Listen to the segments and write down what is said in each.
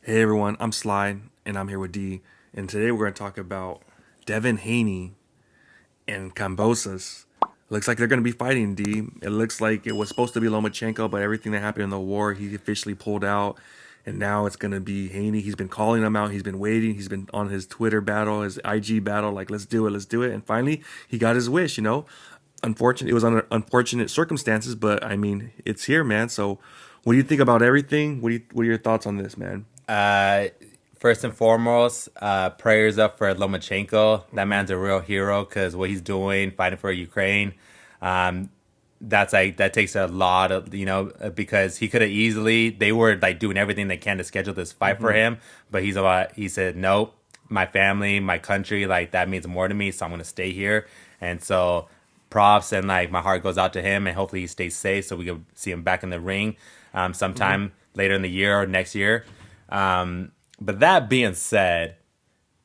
Hey everyone, I'm Sly and I'm here with D. And today we're going to talk about Devin Haney and Kambosos. Looks like they're going to be fighting, D. It looks like it was supposed to be Lomachenko, but everything that happened in the war, he officially pulled out. And now it's going to be Haney. He's been calling him out. He's been waiting. He's been on his Twitter battle, his IG battle, like, let's do it, let's do it. And finally, he got his wish, you know. Unfortunate. It was under unfortunate circumstances, but I mean, it's here, man. So what do you think about everything? What are your thoughts on this, man? Uh, First and foremost, prayers up for Lomachenko. That man's a real hero because what he's doing, fighting for Ukraine, um, that takes a lot of because he could have easily they were like doing everything they can to schedule this fight for him, but he said nope, my family, my country, like that means more to me, so I'm gonna stay here, and so props and like my heart goes out to him, and hopefully he stays safe so we can see him back in the ring sometime later in the year or next year. But that being said,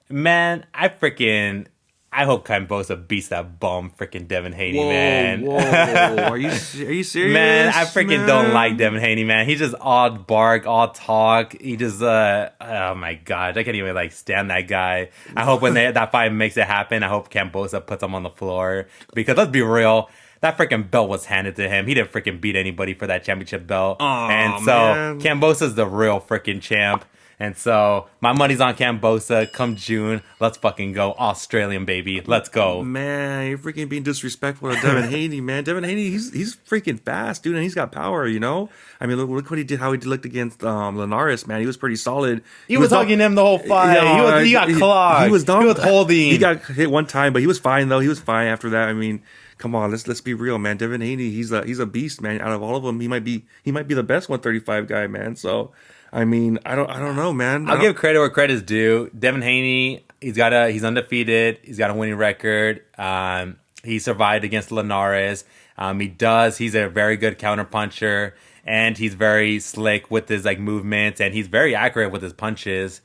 man, I hope Kambosos beats that bum freaking Devin Haney, Whoa, man. whoa! Are you serious, Man, I freaking don't like Devin Haney, man. He's just all bark, all talk. He just, oh my god, I can't even like stand that guy. I hope when that fight makes it happen, I hope Kambosos puts him on the floor because let's be real. That freaking belt was handed to him. He didn't freaking beat anybody for that championship belt. Aw, and so man. Kambosos is the real freaking champ. And so my money's on Kambosos. Come June, let's fucking go. Australian, baby. Let's go. Man, you're freaking being disrespectful to Devin Haney, man. Devin Haney, he's freaking fast, dude, and he's got power, you know? I mean, look what he did, how he looked against Linares, man. He was pretty solid. He was hugging him the whole fight. He got clogged. He was dumb. He was holding. He got hit one time, but he was fine, though. He was fine after that. I mean, come on, let's be real, man. Devin Haney, he's a beast, man. Out of all of them, he might be the best 135 guy, man. So, I mean, I don't know, man. I'll give credit where credit's due. Devin Haney, he's undefeated. He's got a winning record. He survived against Linares. He's a very good counterpuncher, and he's very slick with his like movements, and he's very accurate with his punches.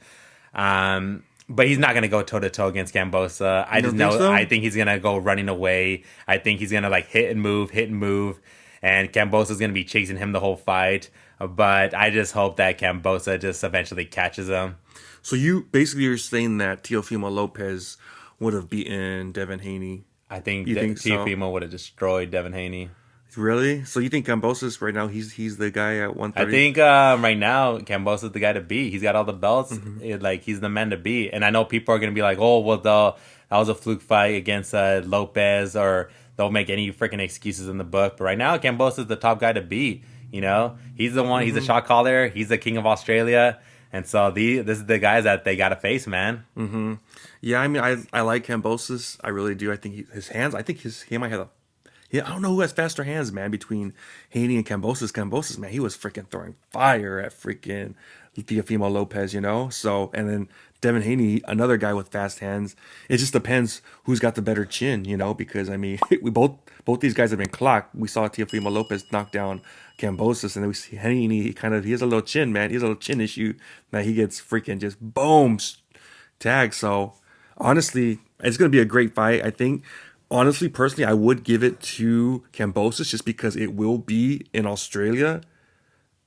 But he's not gonna go toe to toe against Kambosos. I just know. So? I think he's gonna go running away. I think he's gonna like hit and move, and Kambosos is gonna be chasing him the whole fight. But I just hope that Kambosos just eventually catches him. So you're saying that Teofimo Lopez would have beaten Devin Haney? I think You think so? Teofimo would have destroyed Devin Haney. Really? So you think Kambosos right now he's the guy at 130? I think right now Kambosos is the guy to beat. He's got all the belts. Like he's the man to beat. And I know people are gonna be like, "Oh, well, that was a fluke fight against Lopez," or they'll make any freaking excuses in the book. But right now, Kambosos is the top guy to beat. You know, he's the one. He's the shot caller. He's the king of Australia. And so this is the guys that they got to face, man. Yeah, I mean, I like Kambosos. I really do. I think his hands. I think he might have a. Yeah, I don't know who has faster hands, man. Between Haney and Kambosos, man, he was freaking throwing fire at freaking Teofimo Lopez, you know. So and then Devin Haney, another guy with fast hands. It just depends who's got the better chin, you know. Because I mean, we both these guys have been clocked. We saw Teofimo Lopez knock down Kambosos, and then we see Haney. He has a little chin, man. He has a little chin issue that he gets freaking just boom tagged. So honestly, it's gonna be a great fight. I think. Honestly, personally, I would give it to Kambosos just because it will be in Australia,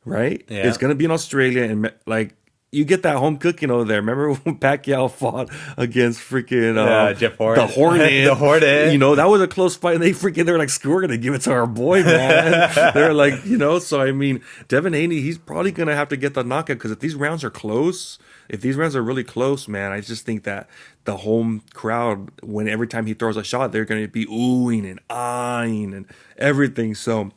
right? Yeah. It's going to be in Australia, and like you get that home cooking over there. Remember when Pacquiao fought against freaking Jeff Hornet. the Hornet? The Hornet. You know, that was a close fight, and they were like, "Screw, we're going to give it to our boy, man." They're like, you know, so I mean, Devin Haney, he's probably going to have to get the knockout because if these rounds are close. If these rounds are really close, man, I just think that the home crowd, when every time he throws a shot, they're going to be oohing and eyeing and everything. So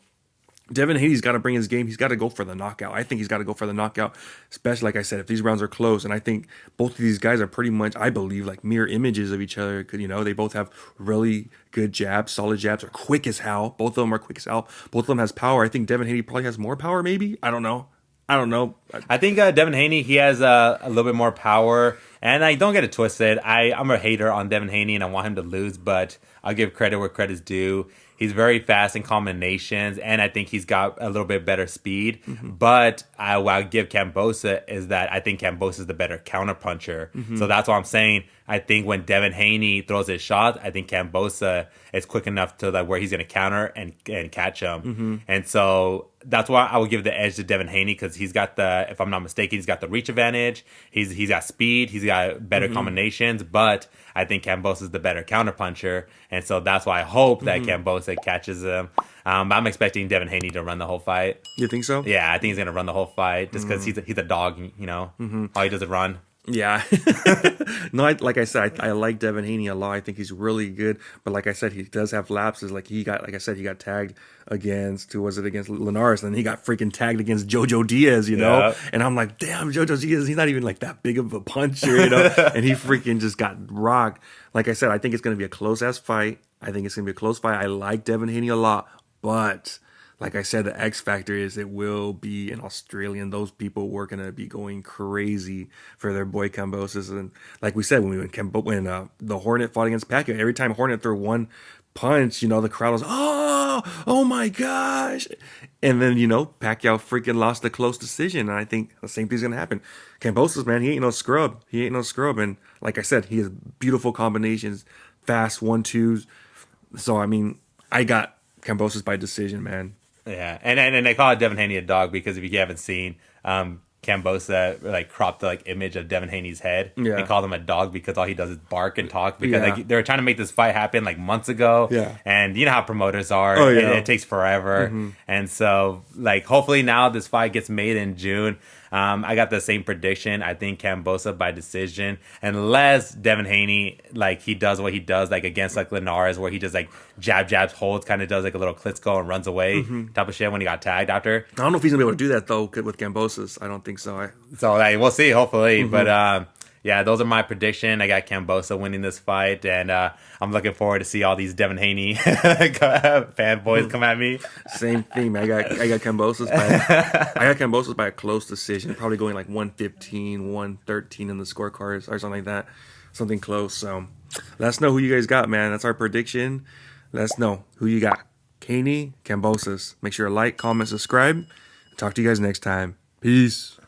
Devin Haney's got to bring his game. He's got to go for the knockout. I think he's got to go for the knockout, especially, like I said, if these rounds are close. And I think both of these guys are pretty much, I believe, like mirror images of each other. Because, you know, they both have really good jabs, solid jabs, are quick as hell. Both of them are quick as hell. Both of them has power. I think Devin Haney probably has more power, maybe. I don't know. I think Devin Haney, he has a little bit more power. And I don't get it twisted. I'm a hater on Devin Haney, and I want him to lose. But I'll give credit where credit's due. He's very fast in combinations, and I think he's got a little bit better speed. But what I give Kambosos is that I think Kambosos is the better counterpuncher. So that's what I'm saying. I think when Devin Haney throws his shot, I think Kambosos is quick enough to like where he's going to counter and catch him. And so that's why I would give the edge to Devin Haney because he's got the, if I'm not mistaken, he's got the reach advantage. He's got speed. He's got better combinations. But I think Kambosos is the better counterpuncher, and so that's why I hope that Kambosos catches him. I'm expecting Devin Haney to run the whole fight. You think so? Yeah, I think he's gonna run the whole fight just because he's a dog. All he does is run. Yeah. No, like I said, I like Devin Haney a lot. I think he's really good. But like I said, he does have lapses. Like he got tagged against, who was it, against Linares, and then he got freaking tagged against Jojo Diaz, you know? Yeah. And I'm like, damn, Jojo Diaz, he's not even like that big of a puncher, you know? And he freaking just got rocked. Like I said, I think it's going to be a close-ass fight. I think it's going to be a close fight. I like Devin Haney a lot, but like I said, the X factor is it will be an Australian. Those people were going to be going crazy for their boy Kambosos. And like we said, when the Hornet fought against Pacquiao, every time Hornet threw one punch, the crowd was, oh my gosh. And then, Pacquiao freaking lost a close decision. And I think the same thing's going to happen. Kambosos, man, he ain't no scrub. And like I said, he has beautiful combinations, fast 1-2s. So, I mean, I got Kambosos by decision, man. Yeah, and they call it Devin Haney a dog because if you haven't seen, Kambosos cropped the image of Devin Haney's head and called him a dog because all he does is bark and talk because they were trying to make this fight happen months ago. Yeah, and you know how promoters are. Oh, yeah. It takes forever, and so hopefully now this fight gets made in June. I got the same prediction. I think Kambosos by decision, unless Devin Haney he does what he does against Linares, where he just jabs, holds, kind of does a little Klitschko and runs away type of shit when he got tagged after. I don't know if he's gonna be able to do that though with Kambosos. I don't think so. So we'll see. Hopefully, but yeah, those are my prediction. I got Kambosos winning this fight, and I'm looking forward to see all these Devin Haney fanboys come at me. Same thing, man. I got Kambosos by a close decision, probably going 115, 113 in the scorecards or something like that, something close. So let us know who you guys got, man. That's our prediction. Let us know who you got. Haney, Kambosos. Make sure to like, comment, subscribe. Talk to you guys next time. Peace.